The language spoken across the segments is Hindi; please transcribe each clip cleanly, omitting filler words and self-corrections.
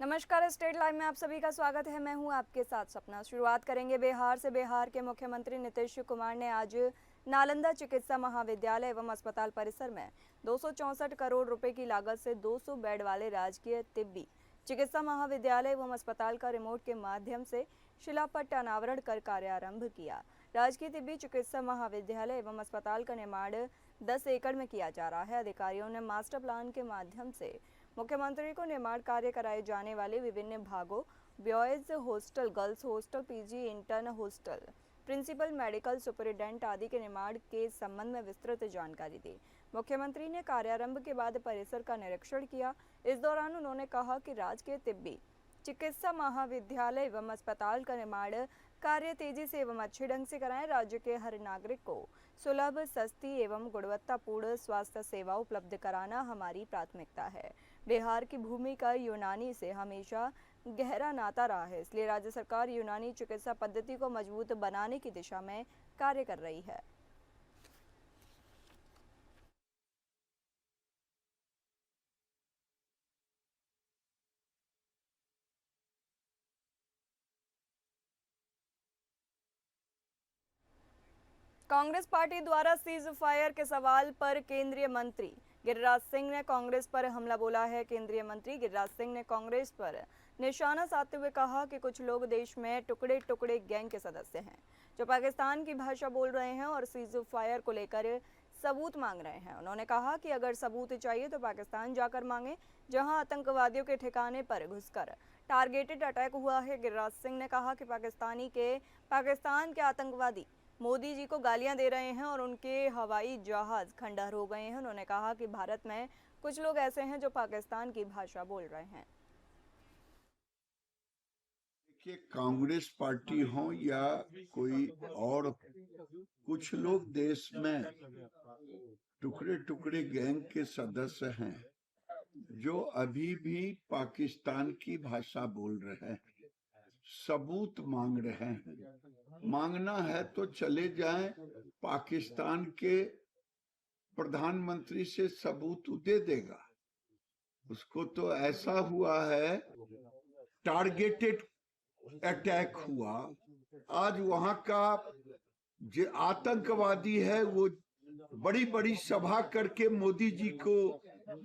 नमस्कार, स्टेट लाइव में आप सभी का स्वागत है। मैं हूं आपके साथ सपना। शुरुआत करेंगे बिहार से। बिहार के मुख्यमंत्री नीतीश कुमार ने आज नालंदा चिकित्सा महाविद्यालय एवं अस्पताल परिसर में 264 करोड़ रुपए की लागत से 200 बेड वाले राजकीय तिब्बी चिकित्सा महाविद्यालय एवं अस्पताल का रिमोट के माध्यम से शिलापट्ट अनावरण कर कार्यारंभ किया। राजकीय तिब्बी चिकित्सा महाविद्यालय एवं अस्पताल का निर्माण 10 एकड़ में किया जा रहा है। अधिकारियों ने मास्टर प्लान के माध्यम से मुख्यमंत्री को निर्माण कार्य कराए जाने वाले विभिन्न भागों boys hostel, girls hostel, PG intern hostel, principal, medical superintendent आदि के निर्माण के संबंध में विस्तृत जानकारी दी। मुख्यमंत्री ने कार्यारंभ के बाद परिसर का निरीक्षण किया। इस दौरान उन्होंने कहा कि राजकीय तिब्बी चिकित्सा महाविद्यालय एवं अस्पताल का निर्माण कार्य तेजी से एवं अच्छे ढंग से कराएं। राज्य के हर नागरिक को सुलभ, सस्ती एवं गुणवत्तापूर्ण स्वास्थ्य सेवा उपलब्ध कराना हमारी प्राथमिकता है। बिहार की भूमिका यूनानी से हमेशा गहरा नाता रहा है, इसलिए राज्य सरकार यूनानी चिकित्सा पद्धति को मजबूत बनाने की दिशा में कार्य कर रही है। कांग्रेस पार्टी द्वारा सीज फायर के सवाल पर केंद्रीय मंत्री गिरिराज सिंह ने कांग्रेस पर हमला बोला है। केंद्रीय मंत्री गिरिराज सिंह ने कांग्रेस पर निशाना साधते हुए कहा कि कुछ लोग देश में टुकड़े टुकड़े गैंग के सदस्य हैं जो पाकिस्तान की भाषा बोल रहे हैं और सीज फायर को लेकर सबूत मांग रहे हैं। उन्होंने कहा कि अगर सबूत चाहिए तो पाकिस्तान जाकर मांगे, जहां आतंकवादियों के ठिकाने पर घुसकर टारगेटेड अटैक हुआ है। गिरिराज सिंह ने कहा कि पाकिस्तान के आतंकवादी मोदी जी को गालियां दे रहे हैं और उनके हवाई जहाज खंडहर हो गए हैं। उन्होंने कहा कि भारत में कुछ लोग ऐसे हैं जो पाकिस्तान की भाषा बोल रहे हैं। देखिए, कांग्रेस पार्टी हो या कोई और, कुछ लोग देश में टुकड़े टुकड़े गैंग के सदस्य हैं जो अभी भी पाकिस्तान की भाषा बोल रहे हैं, सबूत मांग रहे हैं। मांगना है तो चले जाएं, पाकिस्तान के प्रधानमंत्री से सबूत दे देगा। उसको तो ऐसा हुआ है, टारगेटेड अटैक हुआ। आज वहां का जो आतंकवादी है वो बड़ी बड़ी सभा करके मोदी जी को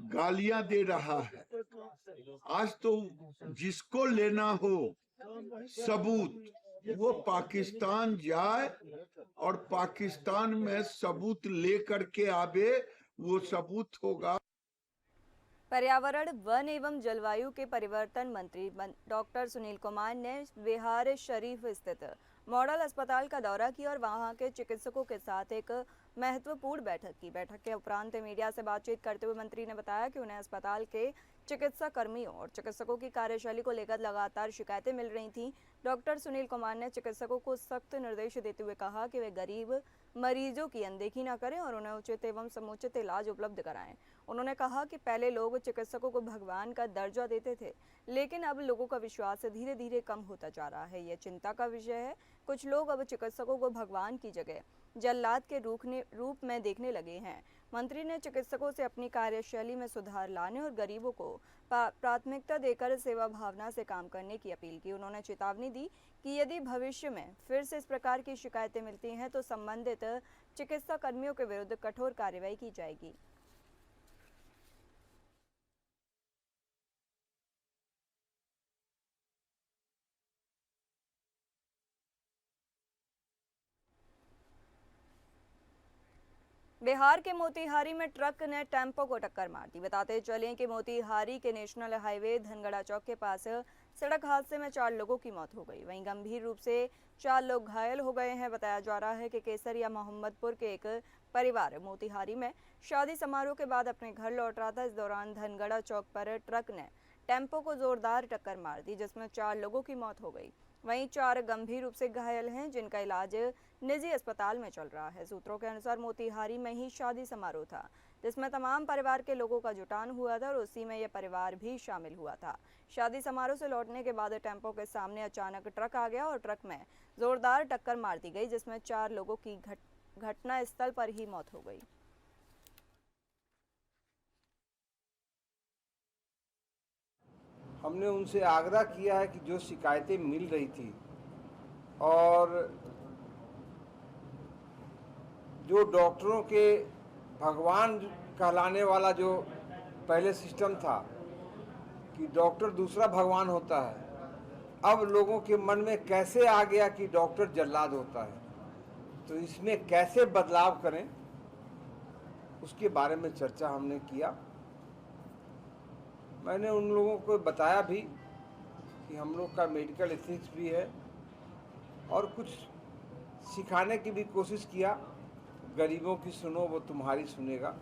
गालियां दे रहा है। आज तो जिसको लेना हो सबूत, वो पाकिस्तान जाए और पाकिस्तान में सबूत लेकर के आवे, वो सबूत होगा। पर्यावरण, वन एवं जलवायु के परिवर्तन मंत्री डॉक्टर सुनील कुमार ने बिहार शरीफ स्थित मॉडल अस्पताल का दौरा किया और वहां के चिकित्सकों के साथ एक महत्वपूर्ण बैठक की। बैठक के उपरांत मीडिया से बातचीत करते हुए मंत्री ने बताया कि उन्हें अस्पताल के चिकित्सा कर्मियों और चिकित्सकों की कार्यशैली को लेकर लगातार शिकायतें मिल रही थीं। डॉक्टर सुनील कुमार ने चिकित्सकों को सख्त निर्देश देते हुए कहा कि वे गरीब मरीजों की अनदेखी न करें और उन्हें उचित एवं समुचित इलाज उपलब्ध कराएं। उन्होंने कहा कि पहले लोग चिकित्सकों को भगवान का दर्जा देते थे, लेकिन अब लोगों का विश्वास धीरे धीरे कम होता जा रहा है। यह चिंता का विषय है। कुछ लोग अब चिकित्सकों को भगवान की जगह जल्लाद के रूप में देखने लगे हैं। मंत्री ने चिकित्सकों से अपनी कार्यशैली में सुधार लाने और गरीबों को प्राथमिकता देकर सेवा भावना से काम करने की अपील की। उन्होंने चेतावनी दी कि यदि भविष्य में फिर से इस प्रकार की शिकायतें मिलती हैं तो संबंधित चिकित्सा कर्मियों के विरुद्ध कठोर कार्रवाई की जाएगी। बिहार के मोतिहारी में ट्रक ने टेम्पो को टक्कर मार दी। बताते चलें कि मोतिहारी के नेशनल हाईवे धनगड़ा चौक के पास सड़क हादसे में 4 लोगों की मौत हो गई। वहीं गंभीर रूप से 4 लोग घायल हो गए हैं। बताया जा रहा है कि केसरिया मोहम्मदपुर के एक परिवार मोतिहारी में शादी समारोह के बाद अपने घर लौट रहा था। इस दौरान धनगड़ा चौक पर ट्रक ने टेम्पो को जोरदार टक्कर मार दी, जिसमें 4 लोगों की मौत हो गई। वहीं 4 गंभीर रूप से घायल हैं, जिनका इलाज निजी अस्पताल में चल रहा है। सूत्रों के अनुसार मोतिहारी में ही शादी समारोह था, जिसमें तमाम परिवार के लोगों का जुटान हुआ था और उसी में यह परिवार भी शामिल हुआ था। शादी समारोह से लौटने के बाद टेम्पो के सामने अचानक ट्रक आ गया और ट्रक में जोरदार टक्कर मार दी गई, जिसमें 4 लोगों की घटना स्थल पर ही मौत हो गई। हमने उनसे आग्रह किया है कि जो शिकायतें मिल रही थी और जो डॉक्टरों के भगवान कहलाने वाला जो पहले सिस्टम था कि डॉक्टर दूसरा भगवान होता है, अब लोगों के मन में कैसे आ गया कि डॉक्टर जल्लाद होता है, तो इसमें कैसे बदलाव करें उसके बारे में चर्चा हमने किया। मैंने उन लोगों को बताया भी कि हम लोग का मेडिकल एथिक्स भी है और कुछ सिखाने की भी कोशिश किया, गरीबों की सुनो वो तुम्हारी सुनेगा।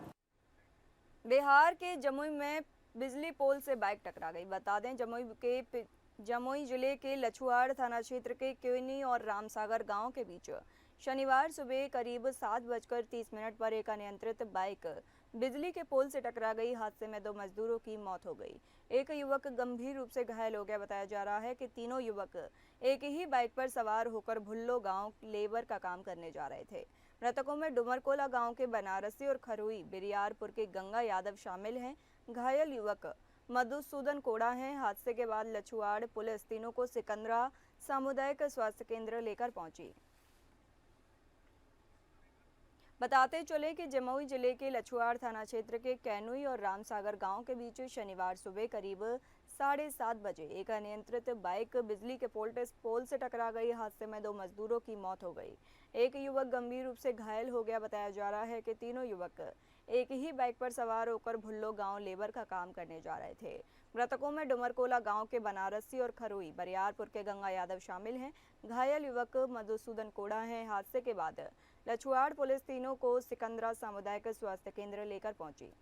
बिहार के जमुई में बिजली पोल से बाइक टकरा गई। बता दें जमुई जिले के लछुआड़ थाना क्षेत्र के क्योनी और रामसागर गांव के बीच शनिवार सुबह करीब 7:30 पर एक अनियंत्रित बाइक बिजली के पोल से टकरा गई। हादसे में 2 मजदूरों की मौत हो गई। एक युवक गंभीर रूप से घायल हो गया। बताया जा रहा है कि तीनों युवक एक ही बाइक पर सवार होकर भुल्लो गांव लेबर का काम करने जा रहे थे। मृतकों में डुमरकोला गांव के बनारसी और खरुई बिरियारपुर के गंगा यादव शामिल हैं। घायल युवक मधुसूदन कोड़ा हैं। हादसे के बाद लछुआड़ पुलिस तीनों को सिकंदरा सामुदायिक स्वास्थ्य केंद्र लेकर पहुंची। बताते चले कि जमुई जिले के लछुआड़ थाना क्षेत्र के कैनुई और रामसागर गांव के बीच शनिवार सुबह करीब 7:30 बजे एक अनियंत्रित बाइक बिजली के पोल से टकरा गई। हादसे में 2 मजदूरों की मौत हो गई। एक युवक गंभीर रूप से घायल हो गया। बताया जा रहा है कि तीनों युवक एक ही बाइक पर सवार होकर भुल्लो गांव लेबर का काम करने जा रहे थे। मृतकों में डुमरकोला गांव के बनारसी और खरुई बरियारपुर के गंगा यादव शामिल हैं। घायल युवक मधुसूदन कोड़ा हैं। हादसे के बाद लछुआड़ पुलिस तीनों को सिकंदरा सामुदायिक स्वास्थ्य केंद्र लेकर पहुंची।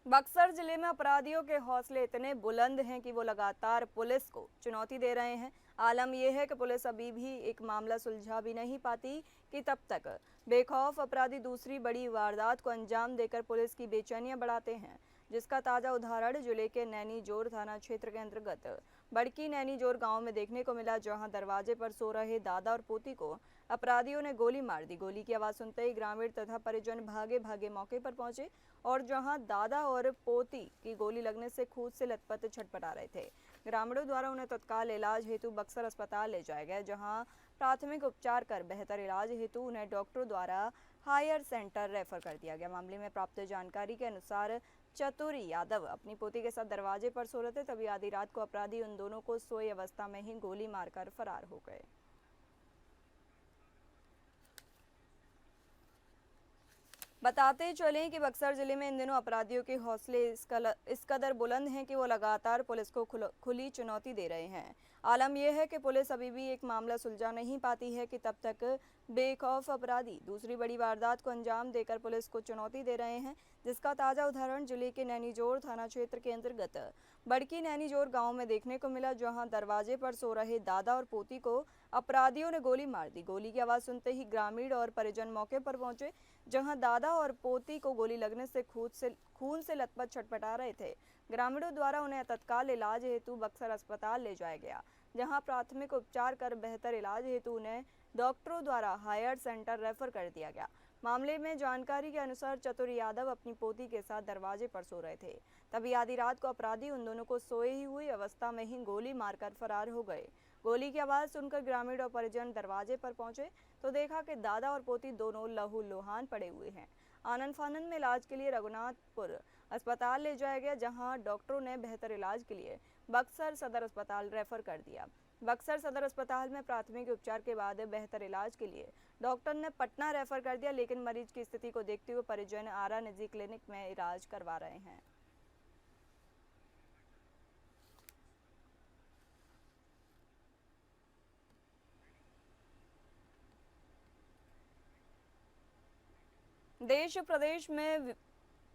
बक्सर जिले में अपराधियों के हौसले इतने बुलंद हैं कि वो लगातार पुलिस को चुनौती दे रहे हैं। आलम यह है कि पुलिस अभी भी एक मामला सुलझा भी नहीं पाती कि तब तक बेखौफ अपराधी दूसरी बड़ी वारदात को अंजाम देकर पुलिस की बेचैनियां बढ़ाते हैं, जिसका ताज़ा उदाहरण जिले के नैनीजोर थाना क्षेत्र के अंतर्गत बड़की नैनीजोर गांव में देखने को मिला, जहां दरवाजे पर सो रहे दादा और पोती को अपराधियों ने गोली मार दी। गोली की आवाज़ सुनते ही ग्रामीण तथा परिजन भागे भागे मौके पर पहुंचे और जहां दादा और पोती की गोली लगने से खून से लथपथ छटपटा रहे थे। ग्रामीणों द्वारा उन्हें तत्काल इलाज हेतु बक्सर अस्पताल ले जाया गया, जहां प्राथमिक उपचार कर बेहतर इलाज हेतु उन्हें डॉक्टरों द्वारा हायर सेंटर रेफर कर दिया गया। मामले में प्राप्त जानकारी के अनुसार चतुर यादव अपनी पोती के साथ दरवाजे पर सो रहे थे, तभी आधी रात को अपराधी उन दोनों को सोई अवस्था में ही गोली मारकर फरार हो गए। बताते चलें कि बक्सर जिले में इन दिनों अपराधियों के हौसले इस कदर बुलंद हैं कि वो लगातार पुलिस को खुली चुनौती दे रहे हैं। आलम यह है कि पुलिस अभी भी एक मामला सुलझा नहीं पाती है कि तब तक बेखौफ अपराधी दूसरी बड़ी वारदात को अंजाम देकर पुलिस को चुनौती दे रहे हैं, जिसका ताज़ा उदाहरण जिले के नैनीजोर थाना क्षेत्र के अंतर्गत बड़की नैनीजोर गांव में देखने को मिला, जहां दरवाजे पर सो रहे दादा और पोती को अपराधियों ने गोली मार दी। गोली की आवाज़ सुनते ही ग्रामीण और परिजन मौके पर पहुंचे, जहां दादा और पोती को गोली लगने से खून से लथपथ छटपटा रहे थे। ग्रामीणों द्वारा उन्हें तत्काल इलाज हेतु बक्सर अस्पताल ले जाया गया, जहां प्राथमिक उपचार कर बेहतर इलाज हेतु उन्हें डॉक्टरों द्वारा हायर सेंटर रेफर कर दिया गया। मामले में जानकारी के अनुसार चतुर यादव अपनी पोती के साथ दरवाजे पर सो रहे थे, तभी आधी रात को अपराधी उन दोनों को सोए ही हुई अवस्था में ही गोली मारकर फरार हो गए। गोली की आवाज़ सुनकर ग्रामीण और परिजन दरवाजे पर पहुंचे तो देखा कि दादा और पोती दोनों लहूलुहान पड़े हुए हैं। आनन फानन में इलाज के लिए रघुनाथपुर अस्पताल ले जाया गया, जहां डॉक्टरों ने बेहतर इलाज के लिए बक्सर सदर अस्पताल रेफर कर दिया। बक्सर सदर अस्पताल में प्राथमिक उपचार के बाद बेहतर इलाज के लिए डॉक्टर ने पटना रेफर कर दिया, लेकिन मरीज की स्थिति को देखते हुए परिजन आरा निजी क्लिनिक में इलाज करवा रहे हैं। देश प्रदेश में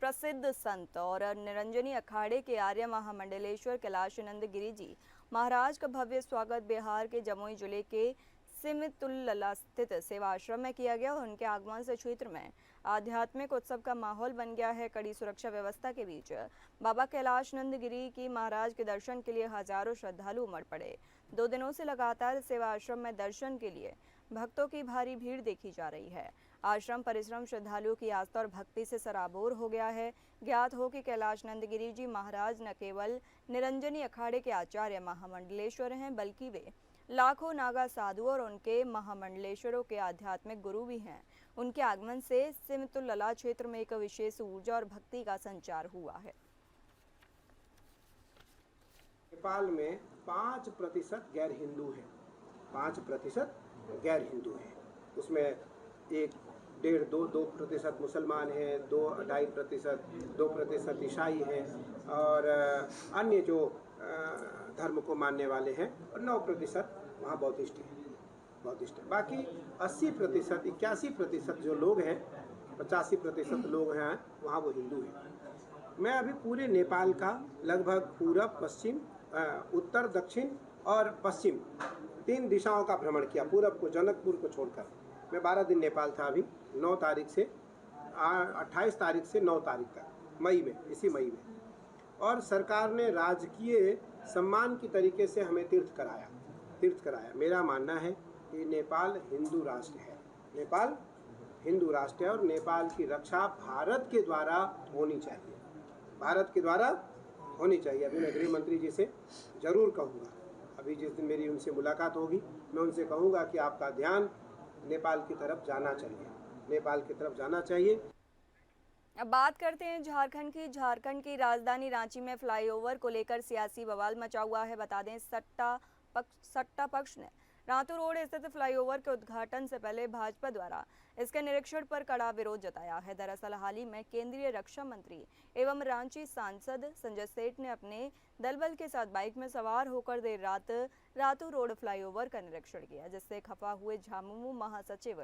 प्रसिद्ध संत और निरंजनी अखाड़े के आर्य महामंडलेश्वर कैलाशानंद गिरी जी महाराज का भव्य स्वागत बिहार के जमुई जिले के सिमतुल्लला स्थित सेवा आश्रम में किया गया। उनके आगमन से क्षेत्र में आध्यात्मिक उत्सव का माहौल बन गया है। कड़ी सुरक्षा व्यवस्था के बीच बाबा कैलाश नंद गिरी की महाराज के दर्शन के लिए हजारों श्रद्धालु उमड़ पड़े। 2 दिनों से लगातार सेवा आश्रम में दर्शन के लिए भक्तों की भारी भीड़ देखी जा रही है। आश्रम परिश्रम श्रद्धालुओं की आस्था और भक्ति से सराबोर हो गया है। ज्ञात हो कि कैलाश नंद गिरी जी महाराज न केवल निरंजनी अखाड़े के आचार्य महामंडलेश्वर हैं, बल्कि वे लाखों नागा साधु और उनके महामंडलेश्वरों के आध्यात्मिक गुरु भी हैं। उनके आगमन से सिमतुल्लला क्षेत्र में एक विशेष ऊर्जा और भक्ति का संचार हुआ है। नेपाल में 5% गैर हिंदू है, 5% गैर हिंदू है। उसमें 1.5-2% मुसलमान हैं, 2-2.5%, 2% ईसाई हैं और अन्य जो धर्म को मानने वाले हैं, और 9% वहाँ बौद्धिस्ट हैं। बाकी 80%, 81% जो लोग हैं, 85% लोग हैं वहाँ वो हिंदू हैं। मैं अभी पूरे नेपाल का लगभग पूरब, पश्चिम, उत्तर, दक्षिण और पश्चिम 3 दिशाओं का भ्रमण किया। पूरब को, जनकपुर को छोड़कर मैं 12 दिन नेपाल था। अभी 9 तारीख से 28 तारीख से 9 तारीख तक इसी मई में, और सरकार ने राजकीय सम्मान की तरीके से हमें तीर्थ कराया। मेरा मानना है कि नेपाल हिंदू राष्ट्र है, नेपाल हिंदू राष्ट्र है और नेपाल की रक्षा भारत के द्वारा होनी चाहिए। अभी मैं गृह मंत्री जी से जरूर कहूँगा, अभी जिस दिन मेरी उनसे मुलाकात होगी, मैं उनसे कहूँगा कि आपका ध्यान नेपाल की तरफ जाना चाहिए। अब बात करते हैं झारखंड की। झारखंड की राजधानी रांची में फ्लाईओवर को लेकर सियासी बवाल मचा हुआ है। बता दें, सट्टा पक्ष ने रातू रोड स्थित फ्लाईओवर के उद्घाटन से पहले भाजपा द्वारा इसके निरीक्षण पर कड़ा विरोध जताया है। दरअसल हाल ही में केंद्रीय रक्षा मंत्री एवं रांची सांसद संजय सेठ ने अपने दलबल के साथ बाइक में सवार होकर देर रात रातू रोड फ्लाईओवर का निरीक्षण किया, जिससे खफा हुए झामुमो महासचिव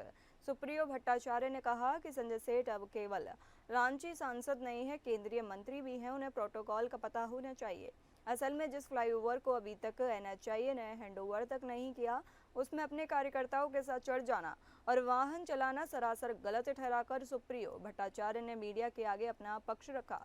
सुप्रियो भट्टाचार्य ने कहा कि संजय सेठ अब केवल रांची सांसद नहीं है, केंद्रीय मंत्री भी हैं, उन्हें प्रोटोकॉल का पता होना चाहिए। असल में जिस फ्लाईओवर को अभी तक NHAI ने हैंडओवर तक नहीं किया, उसमें अपने कार्यकर्ताओं के साथ चढ़ जाना और वाहन चलाना सरासर गलत ठहराकर सुप्रियो भट्टाचार्य ने मीडिया के आगे अपना पक्ष रखा।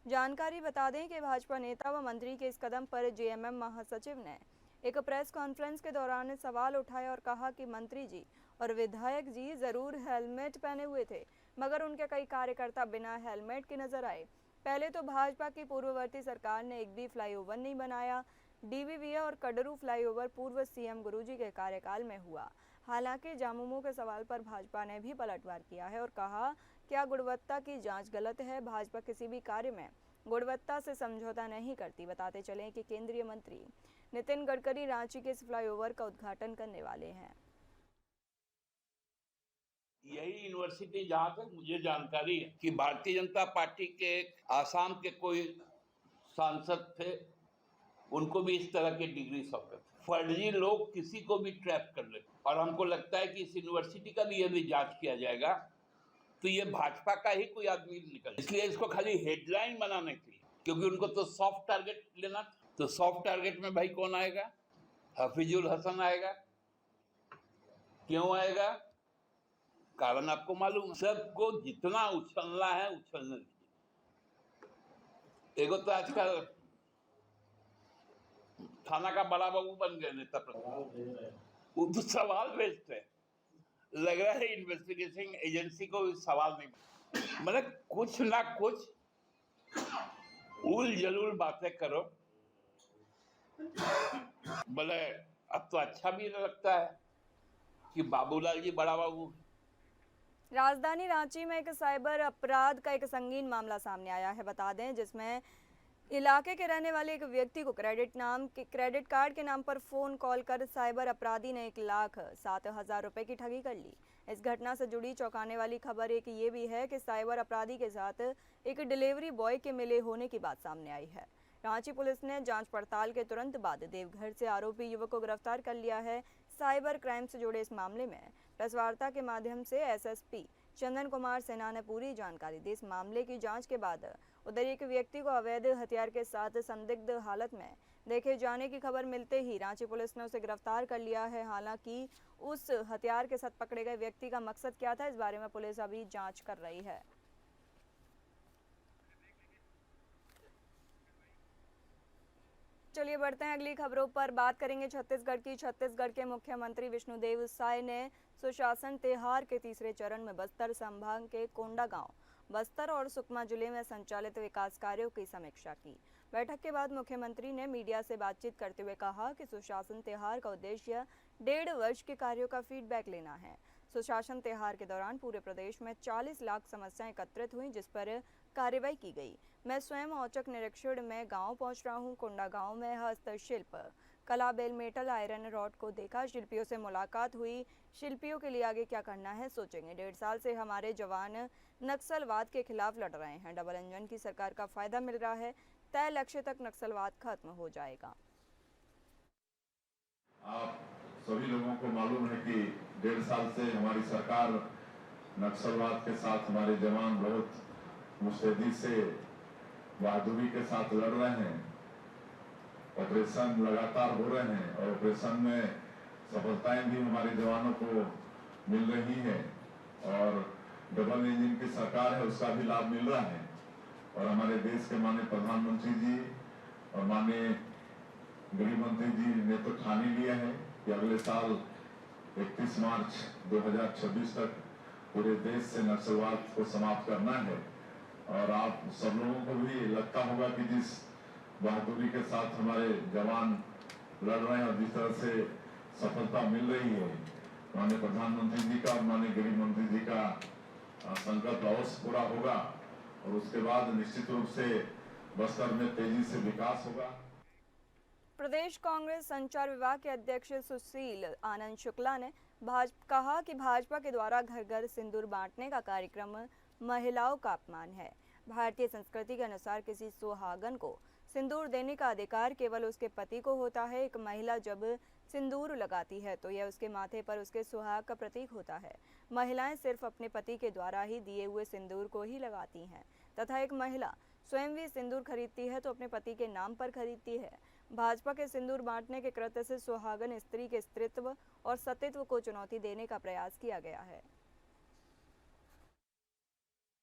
जानकारी बता दें कि भाजपा नेता व मंत्री के इस कदम पर JMM महासचिव ने एक प्रेस कॉन्फ्रेंस के दौरान सवाल उठाया और कहा कि मंत्री जी और विधायक जी जरूर हेलमेट पहने हुए थे, मगर उनके कई कार्यकर्ता बिना हेलमेट के नजर आए। पहले तो भाजपा की पूर्ववर्ती सरकार ने एक भी फ्लाईओवर नहीं बनाया। DVVA और कडरू फ्लाईओवर पूर्व CM गुरुजी के कार्यकाल में हुआ। हालांकि झामुमो के सवाल पर भाजपा ने भी पलटवार किया है और कहा, क्या गुणवत्ता की जांच गलत है? भाजपा किसी भी कार्य में गुणवत्ता से समझौता नहीं करती। बताते चलें कि केंद्रीय मंत्री नितिन गडकरी रांची के इस फ्लाईओवर का उद्घाटन करने वाले हैं। यही यूनिवर्सिटी, जहाँ तक मुझे जानकारी है कि भारतीय जनता पार्टी के आसाम के कोई सांसद थे, उनको भी इस तरह के डिग्री सौंपे। फर्जी लोग किसी को भी ट्रैप कर लेते, और हमको लगता है कि इस यूनिवर्सिटी का भी यदि जांच किया जाएगा तो ये भाजपा का ही कोई आदमी निकल। इसलिए इसको खाली हेडलाइन बनाने के लिए, क्योंकि उनको तो सॉफ्ट टारगेट लेना, तो सॉफ्ट टारगेट में भाई कौन आएगा? हफीजुल हसन आएगा। क्यों आएगा? कारण आपको मालूम। सबको जितना उछलना है उछलने दीजिए। एगो तो आजकल थाना का बड़ा बाबू बन गए नेता प्रतिपक्ष, वो तो सवाल भेजते हैं। लग रहा है इन्वेस्टिगेशन एजेंसी को सवाल नहीं, मतलब कुछ ना कुछ उल जलूल बातें करो। बोले अब तो अच्छा भी लगता है कि बाबूलाल जी बड़ा बाबू। राजधानी रांची में एक साइबर अपराध का एक संगीन मामला सामने आया है। बता दें, जिसमें इलाके के रहने वाले एक व्यक्ति को क्रेडिट कार्ड के नाम पर फोन कॉल कर साइबर अपराधी ने 1,07,000 रुपए की ठगी कर ली। इस घटना से जुड़ी चौंकाने वाली खबर एक ये भी है कि साइबर अपराधी के साथ एक डिलीवरी बॉय के मिले होने की बात सामने आई है। रांची पुलिस ने जांच पड़ताल के तुरंत बाद देवघर से आरोपी युवक को गिरफ्तार कर लिया है। साइबर क्राइम से जुड़े इस मामले में प्रेस वार्ता के माध्यम से SSP चंदन कुमार सिन्हा ने पूरी जानकारी दी। इस मामले की जांच के बाद उधर एक व्यक्ति को अवैध हथियार के साथ संदिग्ध हालत में देखे जाने की खबर मिलते ही रांची पुलिस ने उसे गिरफ्तार कर लिया है। हालांकि उस हथियार के साथ पकड़े गए व्यक्ति का मकसद क्या था, इस बारे में पुलिस अभी जांच कर रही है। चलिए बढ़ते हैं अगली खबरों पर बात करेंगे छत्तीसगढ़ की। छत्तीसगढ़ के मुख्यमंत्री विष्णुदेव साय ने सुशासन त्योहार के तीसरे चरण में बस्तर संभाग के कोंडागांव, बस्तर और सुकमा जिले में संचालित विकास कार्यों की समीक्षा की। बैठक के बाद मुख्यमंत्री ने मीडिया से बातचीत करते हुए कहा कि सुशासन त्योहार का उद्देश्य 1.5 वर्ष के कार्यों का फीडबैक लेना है। सुशासन त्योहार के दौरान पूरे प्रदेश में 40 लाख समस्याएं एकत्रित हुई, जिस पर कार्रवाई की गई। मैं स्वयं औचक निरीक्षण में गांव पहुंच रहा हूं। कोंडागांव में हस्तशिल्प कला, बेल मेटल, आयरन रॉड को देखा। शिल्पियों से मुलाकात हुई। शिल्पियों के लिए आगे क्या करना है सोचेंगे। 1.5 साल से हमारे जवान नक्सलवाद के खिलाफ लड़ रहे हैं। डबल इंजन की सरकार का फायदा मिल रहा है। तय लक्ष्य तक नक्सलवाद खत्म हो जाएगा। आप सभी लोगों को मालूम है कि 1.5 साल से हमारी सरकार नक्सलवाद के साथ हमारे जवान बहुत मुस्तैदी से बहादुरी के साथ लड़ रहे हैं। ऑपरेशन लगातार हो रहे हैं और ऑपरेशन में सफलताएं भी हमारे जवानों को मिल रही है और डबल इंजन की सरकार है उसका भी लाभ मिल रहा है। और हमारे देश के माननीय प्रधानमंत्री जी और माननीय गृह मंत्री जी ने तो ठान ही लिया है कि अगले साल 31 मार्च 2026 तक पूरे देश से नक्सलवाद को समाप्त करना है। और आप सब लोगों को भी लगता होगा कि जिस बहादुरी के साथ हमारे जवान लड़ रहे हैं और जिस तरह से सफलता मिल रही है, माननीय प्रधानमंत्री जी का और माननीय गृह मंत्री जी का संकल्प अवश्य पूरा होगा और उसके बाद निश्चित रूप से बस्तर में तेजी से विकास होगा। प्रदेश कांग्रेस संचार विभाग के अध्यक्ष सुशील आनंद शुक्ला ने कहा कि भाजपा के द्वारा घर घर सिंदूर बांटने का कार्यक्रम महिलाओं का अपमान है। भारतीय संस्कृति के अनुसार किसी सुहागन को सिंदूर देने का अधिकार केवल उसके पति को होता है। एक महिला जब सिंदूर लगाती है तो यह उसके माथे पर उसके सुहाग का प्रतीक होता है। महिलाएं सिर्फ अपने पति के द्वारा ही दिए हुए सिंदूर को ही लगाती हैं तथा एक महिला स्वयं भी सिंदूर खरीदती है तो अपने पति के नाम पर खरीदती है। भाजपा के सिंदूर बांटने के कृत्य से सुहागन स्त्री के स्त्रीत्व और सतीत्व को चुनौती देने का प्रयास किया गया है।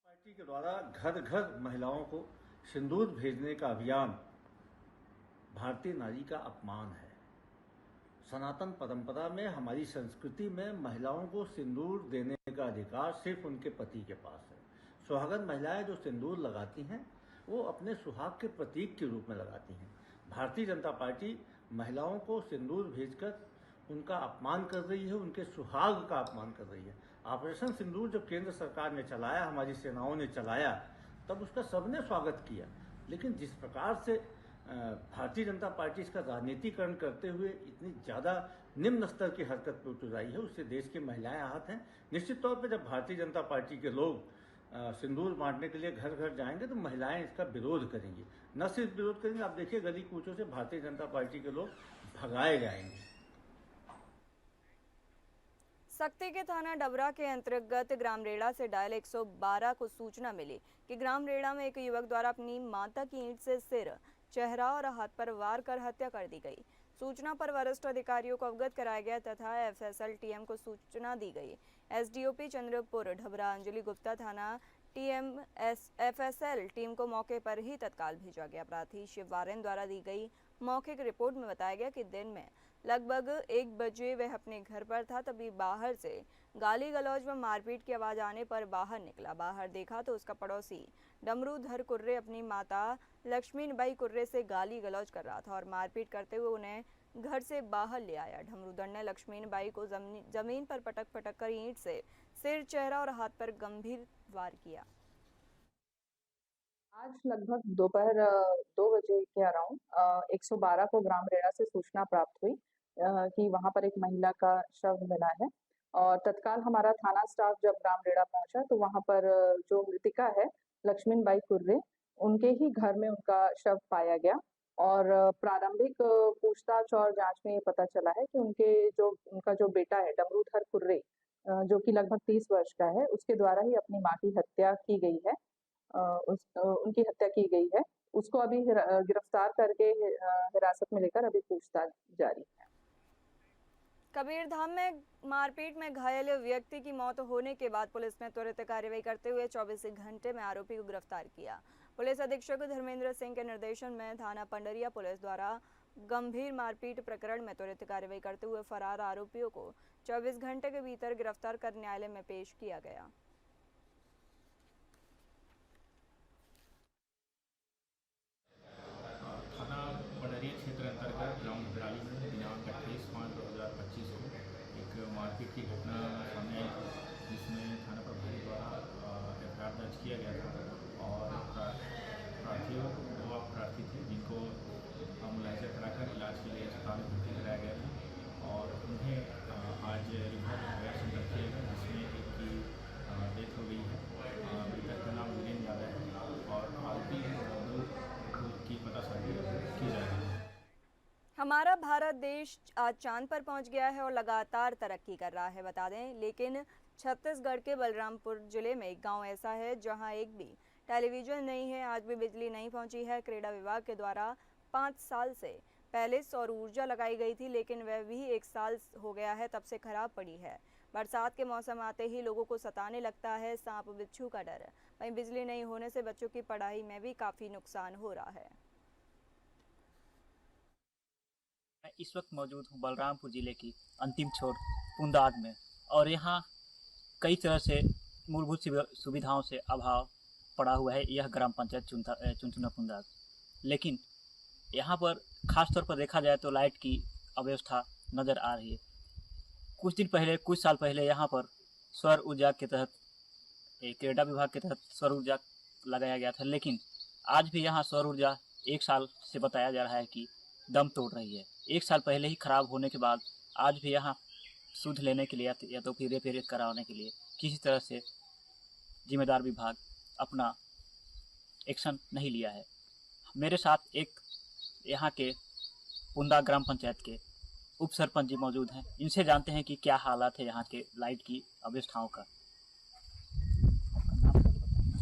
पार्टी के द्वारा घर घर महिलाओं को सिंदूर भेजने का अभियान भारतीय नारी का अपमान है। सनातन परंपरा में, हमारी संस्कृति में महिलाओं को सिंदूर देने का अधिकार सिर्फ उनके पति के पास है। सुहागन महिलाएं जो सिंदूर लगाती हैं वो अपने सुहाग के प्रतीक के रूप में लगाती हैं। भारतीय जनता पार्टी महिलाओं को सिंदूर भेजकर उनका अपमान कर रही है, उनके सुहाग का अपमान कर रही है। ऑपरेशन सिंदूर जब केंद्र सरकार ने चलाया, हमारी सेनाओं ने चलाया, तब उसका सबने स्वागत किया। लेकिन जिस प्रकार से भारतीय जनता पार्टी इसका राजनीतिकरण करते हुए इतनी ज़्यादा निम्न स्तर की हरकत पर उतर आई है, उससे देश की महिलाएं आहत हैं। निश्चित तौर पर जब भारतीय जनता पार्टी के लोग सिंदूर बांटने के लिए घर घर जाएंगे तो महिलाएं इसका विरोध करेंगी। न सिर्फ विरोध करेंगे, आप देखिए गली कूचों से भारतीय जनता पार्टी के लोग भगाए जाएंगे। सक्ती के थाना डबरा के अंतर्गत ग्राम रेड़ा से डायल 112 को सूचना मिली कि ग्राम रेड़ा में एक युवक द्वारा अपनी माता की ईंट से सिर, चेहरा और हाथ पर वार कर हत्या कर दी गई। सूचना पर वरिष्ठ अधिकारियों को अवगत कराया गया तथा एफएसएल टीएम को सूचना दी गई। एसडीओपी चंद्रपुर ढबरा अंजलि गुप्ता थाना टीएम एफएसएल टीम को मौके पर ही तत्काल भेजा गया। अपराधी शिव वारेन द्वारा दी गई मौखिक रिपोर्ट में बताया गया कि दिन में लगभग 1 बजे वह अपने घर पर था, तभी बाहर से गाली गलौज व मारपीट की आवाज आने पर बाहर निकला। बाहर देखा तो उसका पड़ोसी डमरूधर कुर्रे अपनी माता लक्ष्मीबाई कुर्रे से गाली गलौज कर रहा था और मारपीट करते हुए उन्हें घर से बाहर ले आया। डमरूधर ने लक्ष्मीबाई को जमीन पर पटक पटक कर ईंट से सिर, चेहरा और हाथ पर गंभीर वार किया। आज लगभग दोपहर 2 बजे के अराउंड 112 को ग्राम रेड़ा से सूचना प्राप्त हुई कि वहां पर एक महिला का शव मिला है और तत्काल हमारा थाना स्टाफ जब ग्राम रेड़ा पहुंचा तो वहां पर जो मृतिका है लक्ष्मीबाई कुर्रे, उनके ही घर में उनका शव पाया गया और प्रारंभिक पूछताछ और जांच में ये पता चला है कि उनका जो बेटा है डमरूधर कुर्रे, जो कि लगभग 30 वर्ष का है, उसके द्वारा ही अपनी माँ की हत्या की गई है। उनकी हत्या की गई है। उसको अभी गिरफ्तार करके हिरासत में लेकर अभी पूछताछ जारी है। कबीरधाम में मारपीट में घायल व्यक्ति की मौत होने के बाद पुलिस ने त्वरित कार्रवाई करते हुए 24 घंटे में आरोपी को गिरफ्तार किया। पुलिस अधीक्षक धर्मेंद्र सिंह के निर्देशन में थाना पंडरिया पुलिस द्वारा गंभीर मारपीट प्रकरण में त्वरित कार्रवाई करते हुए फरार आरोपियों को 24 घंटे के भीतर गिरफ्तार कर न्यायालय में पेश किया गया। थाना पंडरिया क्षेत्र अंतर्गत ग्राम घबराली में दिनांक 28/5/2025 को एक मारपीट की घटना सामने आई थी, जिसमें थाना प्रभारी द्वारा एफआईआर दर्ज किया गया था और प्रार्थियों 2 प्रार्थी थे जिनको मुलायजा कराकर इलाज के लिए अस्पताल में भर्ती कराया गया था और उन्हें आज रिफर हायर सेंटर किया गया, जिसमें एक की डेथ हो गई है। मृतक का नाम वीरेंद्र यादव है और आरोपी की पतासाजी की जा रही है। हमारा भारत देश आज चांद पर पहुंच गया है और लगातार तरक्की कर रहा है, बता दें। लेकिन छत्तीसगढ़ के बलरामपुर जिले में एक गांव ऐसा है जहां एक भी टेलीविजन नहीं है, आज भी बिजली नहीं पहुंची है। क्रीड़ा विभाग के द्वारा 5 साल से पहले सौर ऊर्जा लगाई गई थी, लेकिन वह भी 1 साल हो गया है तब से खराब पड़ी है। बरसात के मौसम आते ही लोगों को सताने लगता है सांप बिच्छू का डर। वहीं बिजली नहीं होने से बच्चों की पढ़ाई में भी काफ़ी नुकसान हो रहा है। मैं इस वक्त मौजूद हूँ बलरामपुर ज़िले की अंतिम छोर पुंदाग में और यहाँ कई तरह से मूलभूत सुविधाओं से अभाव पड़ा हुआ है यह ग्राम पंचायत चुनचुना पुंदाग। लेकिन यहाँ पर ख़ास तौर पर देखा जाए तो लाइट की अव्यवस्था नज़र आ रही है। कुछ साल पहले यहाँ पर सौर ऊर्जा के तहत क्रीड़ा विभाग के तहत सौर ऊर्जा लगाया गया था, लेकिन आज भी यहाँ सौर ऊर्जा 1 साल से बताया जा रहा है कि दम तोड़ रही है। 1 साल पहले ही खराब होने के बाद आज भी यहाँ शुद्ध लेने के लिए या तो फिर रिपेयर कराने के लिए किसी तरह से जिम्मेदार विभाग अपना एक्शन नहीं लिया है। मेरे साथ एक यहाँ के पुंदा ग्राम पंचायत के उप सरपंच जी मौजूद हैं। इनसे जानते हैं कि क्या हालात है यहाँ के लाइट की अव्यवस्थाओं का।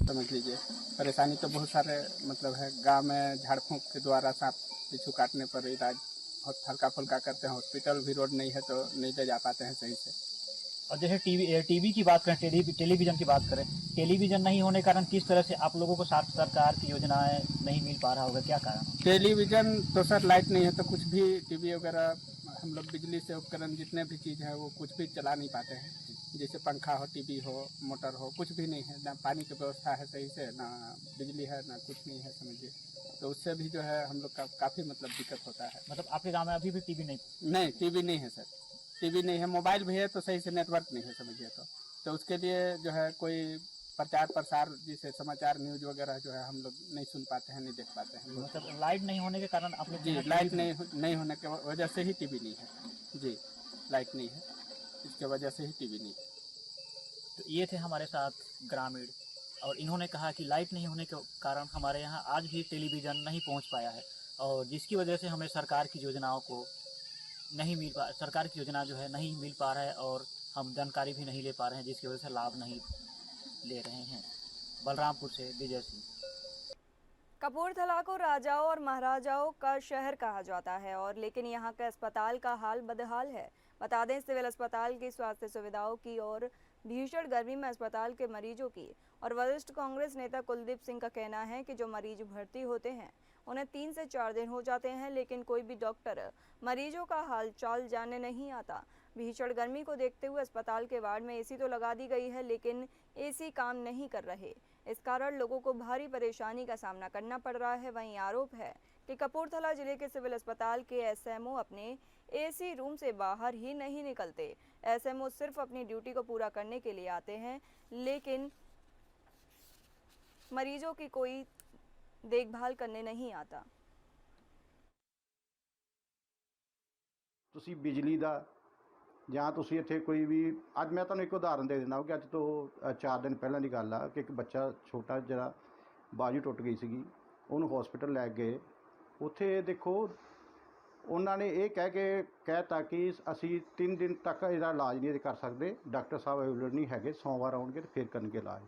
समझ लीजिए परेशानी तो बहुत सारे मतलब है। गांव में झाड़ फूंक के द्वारा सांप बिच्छू काटने पर इलाज बहुत हल्का फुल्का करते हैं। हॉस्पिटल भी रोड नहीं है तो नहीं ले जा पाते हैं सही से। और जैसे टीवी की बात करें, टेलीविज़न की बात करें, टेलीविज़न नहीं होने के कारण किस तरह से आप लोगों को सरकार की योजनाएं नहीं मिल पा रहा होगा, क्या कारण? टेलीविज़न तो सर लाइट नहीं है तो कुछ भी टीवी वगैरह हम लोग बिजली से उपकरण जितने भी चीज़ है वो कुछ भी चला नहीं पाते हैं। जैसे पंखा हो, टीवी हो, मोटर हो, कुछ भी नहीं है। ना पानी की व्यवस्था है सही से, ना बिजली है, ना कुछ नहीं है समझिए। तो उससे भी जो है हम लोग का काफ़ी मतलब दिक्कत होता है। मतलब आपके गाँव में अभी भी टीवी नहीं? नहीं, टीवी नहीं है सर, टीवी नहीं है। मोबाइल भी है तो सही से नेटवर्क नहीं है समझिए। तो उसके लिए जो है कोई प्रचार प्रसार जैसे समाचार न्यूज वगैरह जो है हम लोग नहीं सुन पाते हैं, नहीं देख पाते हैं। मतलब लाइट नहीं होने के कारण आप लोग? जी, लाइट नहीं होने की वजह से ही टीवी नहीं है। जी, लाइट नहीं है, इसके वजह से ही टीवी नहीं है। तो ये थे हमारे साथ ग्रामीण और इन्होंने कहा कि लाइट नहीं होने के कारण हमारे यहाँ आज भी टेलीविज़न नहीं पहुँच पाया है और जिसकी वजह से हमें सरकार की योजनाओं को सरकार की योजना जो है नहीं मिल पा रहा है और हम जानकारी भी नहीं ले पा रहे हैं, जिसकी वजह से लाभ नहीं ले रहे हैं। बलरामपुर से विजय सिंह। कपूरथला को राजाओं और महाराजाओं का शहर कहा जाता है और लेकिन यहाँ के अस्पताल का हाल बदहाल है। बता दें सिविल अस्पताल की स्वास्थ्य सुविधाओं की और भीषण गर्मी में अस्पताल के मरीजों की और वरिष्ठ कांग्रेस नेता कुलदीप सिंह का कहना है कि जो मरीज भर्ती होते हैं उन्हें 3 से 4 दिन हो जाते हैं, लेकिन कोई भी डॉक्टर मरीजों का हाल चाल जानने नहीं आता। भीषण गर्मी को देखते हुए अस्पताल के वार्ड में एसी तो लगा दी गई है, लेकिन एसी काम नहीं कर रहे। इस कारण लोगों को भारी परेशानी का सामना करना पड़ रहा है। वहीं आरोप है कि कपूरथला जिले के सिविल अस्पताल के एसएमओ अपने एसी रूम से बाहर ही नहीं निकलते। एसएमओ सिर्फ अपनी ड्यूटी को पूरा करने के लिए आते हैं, लेकिन मरीजों की कोई देखभाल करने नहीं आता। ਤੁਸੀਂ ਬਿਜਲੀ ਦਾ ਜਾਂ ਤੁਸੀਂ ਇੱਥੇ ਕੋਈ ਵੀ ਅੱਜ ਮੈਂ ਤੁਹਾਨੂੰ ਇੱਕ ਉਦਾਹਰਨ ਦੇ ਦਿੰਦਾ ਕਿ ਅੱਜ ਤੋਂ 4 ਦਿਨ ਪਹਿਲਾਂ ਦੀ ਗੱਲ ਆ ਕਿ ਇੱਕ ਬੱਚਾ ਛੋਟਾ ਜਿਹੜਾ ਬਾਜੂ ਟੁੱਟ ਗਈ ਸੀਗੀ, ਉਹਨੂੰ ਹਸਪੀਟਲ ਲੈ ਗਏ। ਉੱਥੇ ਦੇਖੋ ਉਹਨਾਂ ਨੇ ਇਹ ਕਹਿਤਾ ਕਿ ਅਸੀਂ 3 ਦਿਨ ਤੱਕ ਇਹਦਾ ਇਲਾਜ ਨਹੀਂ ਕਰ ਸਕਦੇ, ਡਾਕਟਰ ਸਾਹਿਬ ਅਵੇਲੇਬਲ ਨਹੀਂ ਹੈਗੇ, ਸੋਮਵਾਰ ਆਉਣਗੇ ਤੇ ਫਿਰ ਕਰਨਗੇ ਇਲਾਜ।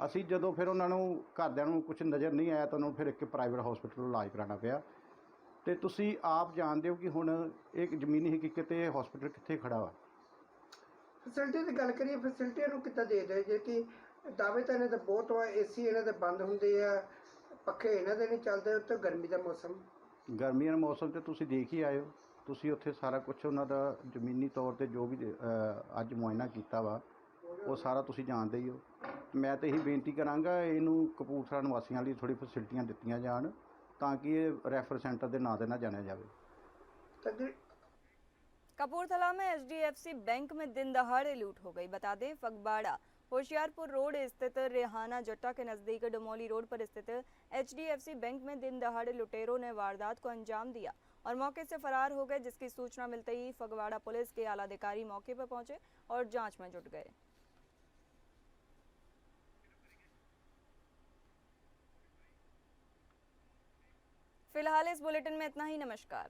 ਅਸੀਂ ਜਦੋਂ ਫਿਰ ਉਹਨਾਂ ਨੂੰ ਘਰਦਿਆਂ ਨੂੰ ਕੁਝ ਨਜ਼ਰ ਨਹੀਂ ਆਇਆ ਤਾਂ ਉਹਨਾਂ ਨੂੰ ਫਿਰ ਇੱਕ ਪ੍ਰਾਈਵੇਟ ਹਸਪੀਟਲ ਇਲਾਜ ਕਰਾਉਣਾ ਪਿਆ। ਤੇ ਤੁਸੀਂ ਆਪ ਜਾਣਦੇ ਹੋ ਕਿ ਹੁਣ ਇਹ ਜ਼ਮੀਨੀ ਹਕੀਕਤ ਤੇ ਹਸਪੀਟਲ ਕਿੱਥੇ ਖੜਾ ਵਾ। ਫੈਸਿਲਿਟੀ ਦੀ ਗੱਲ ਕਰੀਏ, ਫੈਸਿਲਿਟੀਆਂ ਨੂੰ ਕਿੱਦਾਂ ਦੇ ਰਹੇ ਜੇ ਕਿ ਦਾਅਵੇ ਤਾਂ ਇਹਨਾਂ ਦੇ ਬਹੁਤ ਵਾ, ਏਸੀ ਇਹਨਾਂ ਦੇ ਬੰਦ ਹੁੰਦੇ ਆ, ਪੱਖੇ ਇਹਨਾਂ ਦੇ ਨਹੀਂ ਚੱਲਦੇ, ਉੱਤੇ ਗਰਮੀ ਦਾ ਮੌਸਮ, ਗਰਮੀਆਂ ਦੇ ਮੌਸਮ 'ਤੇ ਤੁਸੀਂ ਦੇਖ ਹੀ ਆਏ ਹੋ, ਤੁਸੀਂ ਉੱਥੇ ਸਾਰਾ ਕੁਝ ਉਹਨਾਂ ਦਾ ਜ਼ਮੀਨੀ ਤੌਰ ਤੇ ਜੋ ਵੀ ਅੱਜ ਮੁਆਇਨਾ ਕੀਤਾ ਵਾ ਉਹ ਸਾਰਾ ਤੁਸੀਂ ਜਾਣਦੇ ਹੀ ਹੋ। ਮੈਂ ਤਾਂ ਇਹੀ ਬੇਨਤੀ ਕਰਾਂਗਾ ਇਹਨੂੰ ਕਪੂਰਥਲਾ ਨਿਵਾਸੀਆਂ ਲਈ ਥੋੜ੍ਹੀ ਫੈਸਿਲਿਟੀਆਂ ਦਿੱਤੀਆਂ ਜਾਣ ਤਾਂ ਕਿ ਇਹ ਰੈਫਰ सेंटर ਦੇ ਨਾਂ 'ਤੇ ਨਾ ਜਾਣਿਆ ਜਾਵੇ। कपूरथला में HDFC बैंक में दिन दहाड़े लूट हो गई। बता दें फगवाड़ा होशियारपुर रोड स्थित रेहाना जट्टा के नजदीक डमोली रोड पर स्थित HDFC बैंक में दिन दहाड़े लुटेरों ने वारदात को अंजाम दिया और मौके से फरार हो गए, जिसकी सूचना मिलते ही फगवाड़ा पुलिस के आला अधिकारी मौके पर पहुंचे और जांच में जुट गए। फिलहाल इस बुलेटिन में इतना ही। नमस्कार।